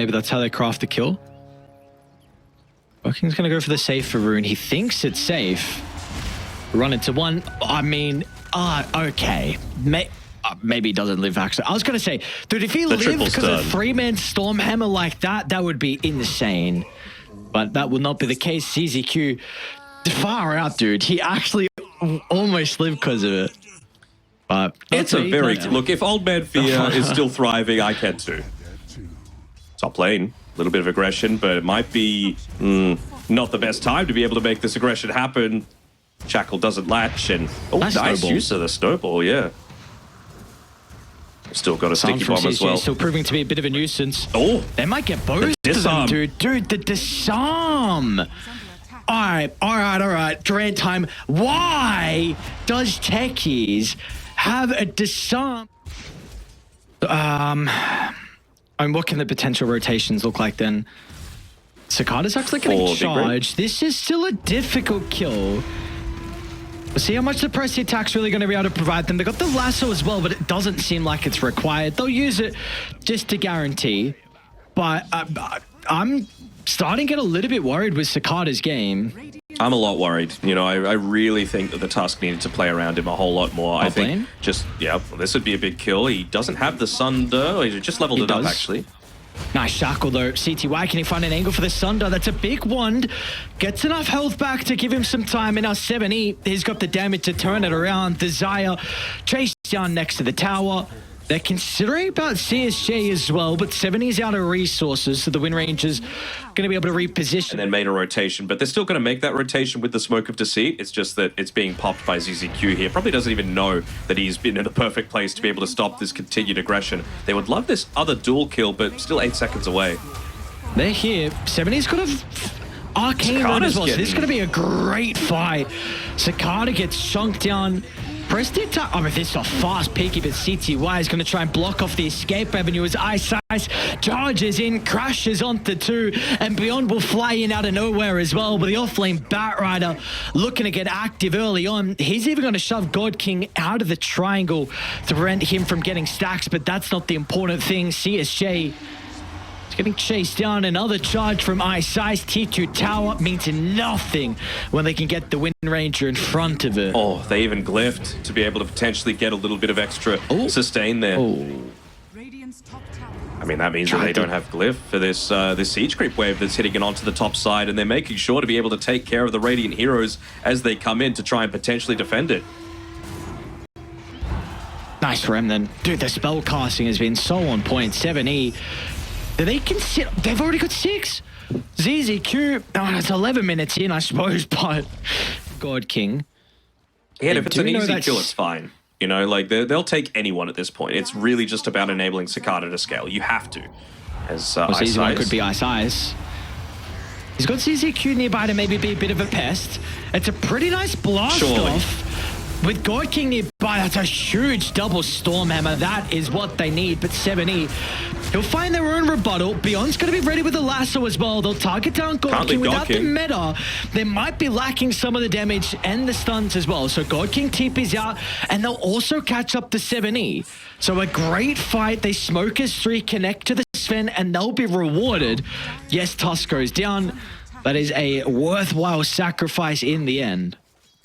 maybe that's how they craft the kill. Working's going to go for the safe for Rune. He thinks it's safe. Run into one. I mean, okay. Maybe he doesn't live, actually. I was going to say, dude, if he lived because of a 3-man Stormhammer like that, that would be insane. But that will not be the case. CZQ, far out, dude. He actually almost lived because of it. But it's a very... Look, if Old Man Fear is still thriving, I can too. Top lane, a little bit of aggression, but it might be not the best time to be able to make this aggression happen. Shackle doesn't latch, and... Oh, nice use of the snowball, yeah. Still got a sticky bomb as well. Still proving to be a bit of a nuisance. Oh, they might get both of them, dude. Dude, the disarm. All right. Durant time. Why does Techies have a disarm? And what can the potential rotations look like then? Cicada's actually getting charged. This is still a difficult kill. We'll see how much the press attack's really going to be able to provide them. They got the lasso as well, but it doesn't seem like it's required. They'll use it just to guarantee. But I'm starting to get a little bit worried with Cicada's game. I'm a lot worried. You know, I really think that the Tusk needed to play around him a whole lot more. I think this would be a big kill. He doesn't have the Sunder. He just leveled it up, actually. Nice shackle though. CTY, can he find an angle for the Sunder? That's a big one. Gets enough health back to give him some time. And now 7E, he's got the damage to turn it around. Desire chase down next to the tower. They're considering about CSJ as well, but 7E's out of resources, so the Wind Ranger's going to be able to reposition. And then made a rotation, but they're still going to make that rotation with the Smoke of Deceit. It's just that it's being popped by ZZQ here. Probably doesn't even know that he's been in the perfect place to be able to stop this continued aggression. They would love this other dual kill, but still 8 seconds away. They're here. 7E's got a arcane run as well, so this is going to be a great fight. Cicada gets chunked down. Press attack. Oh, this is a fast peeky, but CTY is going to try and block off the escape avenue as Ice charges in, crashes onto 2, and Beyond will fly in out of nowhere as well. But the offlane Batrider looking to get active early on. He's even going to shove God King out of the triangle to prevent him from getting stacks, but that's not the important thing. CSJ getting chased down. Another charge from Ice. T2 tower means nothing when they can get the Wind Ranger in front of it. Oh, they even glyphed to be able to potentially get a little bit of extra sustain there. I mean, that means that they don't have glyph for this this siege creep wave that's hitting it onto the top side, and they're making sure to be able to take care of the Radiant heroes as they come in to try and potentially defend it. Nice Rem then. Dude, the spell casting has been so on point. 7E. They can sit. They've already got 6. ZZQ. Oh, it's 11 minutes in, I suppose, but God King. Yeah, if it's an easy kill, it's fine. You know, like they'll take anyone at this point. It's really just about enabling Cicada to scale. You have to. As Ice one could be Ice. He's got ZZQ nearby to maybe be a bit of a pest. It's a pretty nice blast off. With God King nearby, that's a huge double Stormhammer. That is what they need. But 7E, he'll find their own rebuttal. Beyond's going to be ready with the lasso as well. They'll target down God King. Without the meta, they might be lacking some of the damage and the stuns as well. So God King TP's out, and they'll also catch up to 7E. So a great fight. They smoke as 3, connect to the Sven, and they'll be rewarded. Yes, Tusk goes down. That is a worthwhile sacrifice in the end.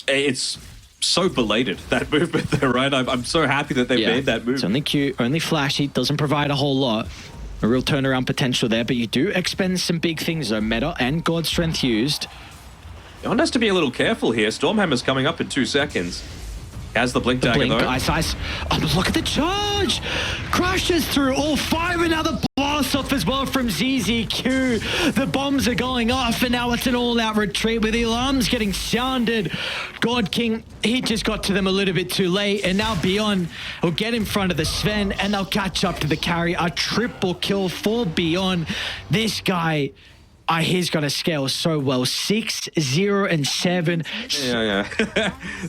It's so belated, that movement there, right? I'm so happy that they made that move. It's only cute, only flashy, doesn't provide a whole lot. A real turnaround potential there, but you do expend some big things though. Meta and God Strength used. Beyond has to be a little careful here. Stormhammer's coming up in 2 seconds. Has the blink dagger though. Ice. Oh, look at the charge! Crashes through all 5, another blast off as well from ZZQ. The bombs are going off, and now it's an all-out retreat with the alarms getting sounded. God King, he just got to them a little bit too late, and now Beyond will get in front of the Sven, and they'll catch up to the carry. A triple kill for Beyond. This guy, he's going to scale so well. 6, 0, and 7. Yeah.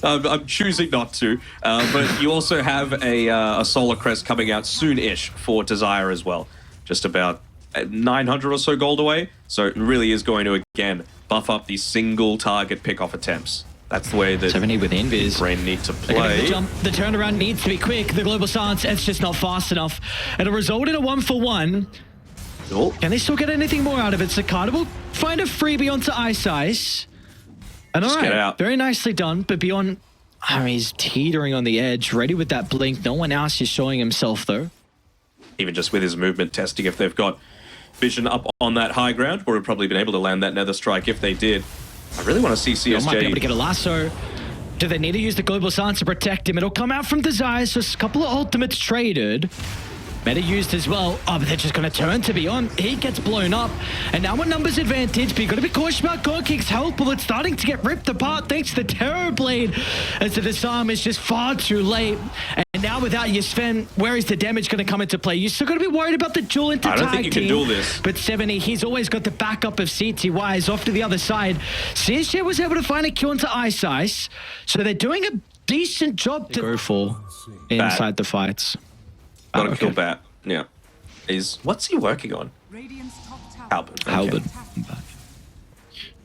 I'm choosing not to. But you also have a Solar Crest coming out soon-ish for Desire as well. Just about 900 or so gold away. So it really is going to, again, buff up the single target pick-off attempts. That's the way that 70 with Invis. Brain need to play. The jump, the turnaround needs to be quick. The global silence, it's just not fast enough. It'll result in a 1-for-1. Oh, Can they still get anything more out of it? Cicada will find a freebie onto Ice. And all get right, out. very nicely done. But beyond, I mean, he's teetering on the edge, ready with that blink. No one else is showing himself, though. even just with his movement, testing if they've got vision up on that high ground, or have probably been able to land that nether strike if they did. I really want to see CSJ. Might be able to get a lasso. Do they need to use the global silence to protect him? It'll come out from Desire, so a couple of ultimates traded. Meta used as well. Oh, but they're just going to turn to Beyond. He gets blown up. And now with numbers advantage, but you've got to be cautious about GodKing's health. Well, it's starting to get ripped apart thanks to the Terror Blade. As the disarm is just far too late. And now without your Sven, where is the damage going to come into play? You still got to be worried about the duel into tag team. I don't think you can duel this. But 70, he's always got the backup of CTY. Is off to the other side. CSJ was able to find a kill into Ice. So they're doing a decent job to go for inside the fights. Got to kill Bat. Yeah. What's he working on? Halberd. Halberd.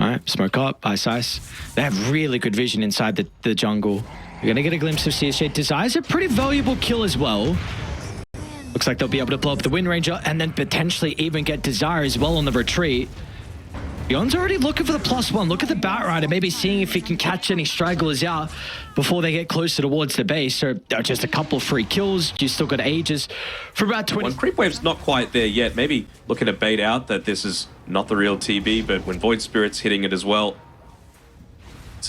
All right, smoke up, Ice. They have really good vision inside the jungle. You're going to get a glimpse of CSJ. Desire's a pretty valuable kill as well. Looks like they'll be able to blow up the Wind Ranger and then potentially even get Desire as well on the retreat. Beyond's already looking for the +1. Look at the Bat Rider, maybe seeing if he can catch any stragglers out before they get closer towards the base. So just a couple of free kills. You still got ages for about 20. When Creep Wave's not quite there yet, maybe looking to bait out that this is not the real TB, but when Void Spirit's hitting it as well,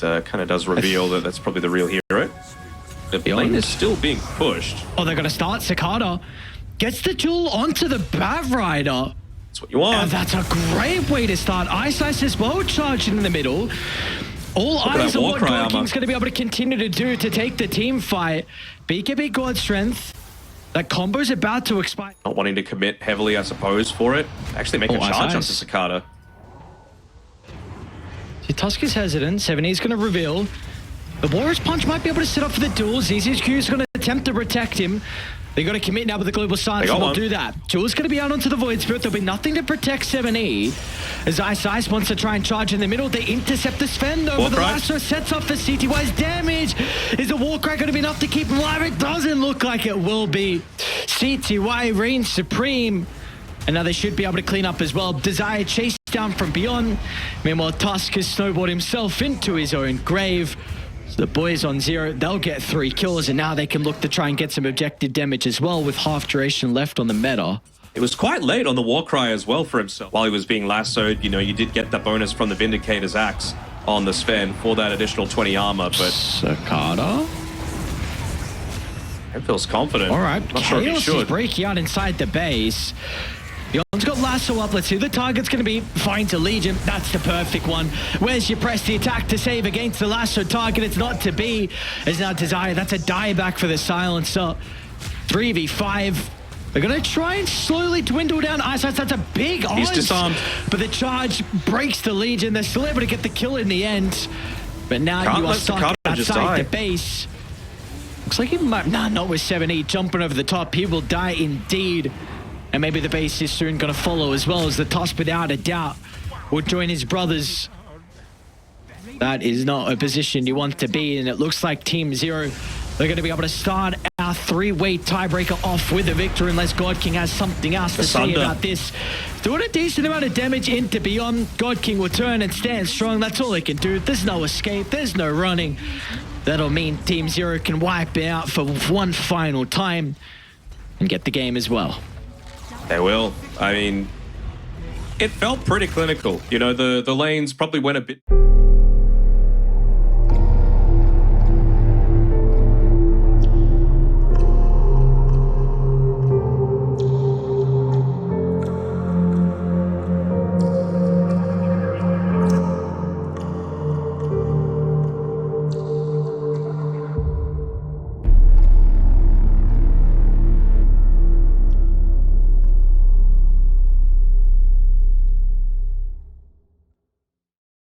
it kind of does reveal that that's probably the real hero. The lane is still being pushed. Oh, they're going to start. Cicada gets the duel onto the Bat Rider. That's what you want. And that's a great way to start. Ice as well charging in the middle. All eyes on what GodKing's going to be able to continue to do to take the team fight. BKB God Strength. That combo's about to expire. Not wanting to commit heavily, I suppose, for it. Actually make a charge onto Cicada. So Tusk is hesitant. 70 is going to reveal. The Warrior's Punch might be able to set up for the duel. ZZQ is going to attempt to protect him. They got to commit now with the global silence, so they'll do that. Jewel's going to be out onto the Void Spirit. There'll be nothing to protect 7E. As Ice wants to try and charge in the middle, they intercept the Sven though. The lasso sets off for CTY's damage. Is the Warcry going to be enough to keep him alive? It doesn't look like it will be. CTY reigns supreme. And now they should be able to clean up as well. Desire chased down from Beyond. Meanwhile, Tusk has snowballed himself into his own grave. The boys on 0, they'll get 3 kills, and now they can look to try and get some objective damage as well with half duration left on the meta. It was quite late on the Warcry as well for himself. While he was being lassoed, you know, you did get the bonus from the Vindicator's axe on the Sven for that additional 20 armor, but... Cicada? It feels confident. All right, not sure if he should. Is breaking out inside the base. Beyond's got lasso up. Let's see who the target's going to be. Finds a Legion. That's the perfect one. Where's your press the attack to save against the lasso target? It's not to be. It's now Desire. That's a dieback for the silencer. 3v5. They're going to try and slowly dwindle down Ice. That's a big odds. He's disarmed. But the charge breaks the Legion. They're still able to get the kill in the end. But now you are stuck outside the base. Looks like he might... Nah, not with 7E jumping over the top. He will die indeed. And maybe the base is soon going to follow as well, as the Tusk, without a doubt, will join his brothers. That is not a position you want to be in. It looks like Team 0, they're going to be able to start our 3-way tiebreaker off with a victory, unless GodKing has something else to say about this. Doing a decent amount of damage into Beyond. GodKing will turn and stand strong. That's all they can do. There's no escape. There's no running. That'll mean Team 0 can wipe it out for one final time and get the game as well. They will. I mean, it felt pretty clinical. You know, the lanes probably went a bit...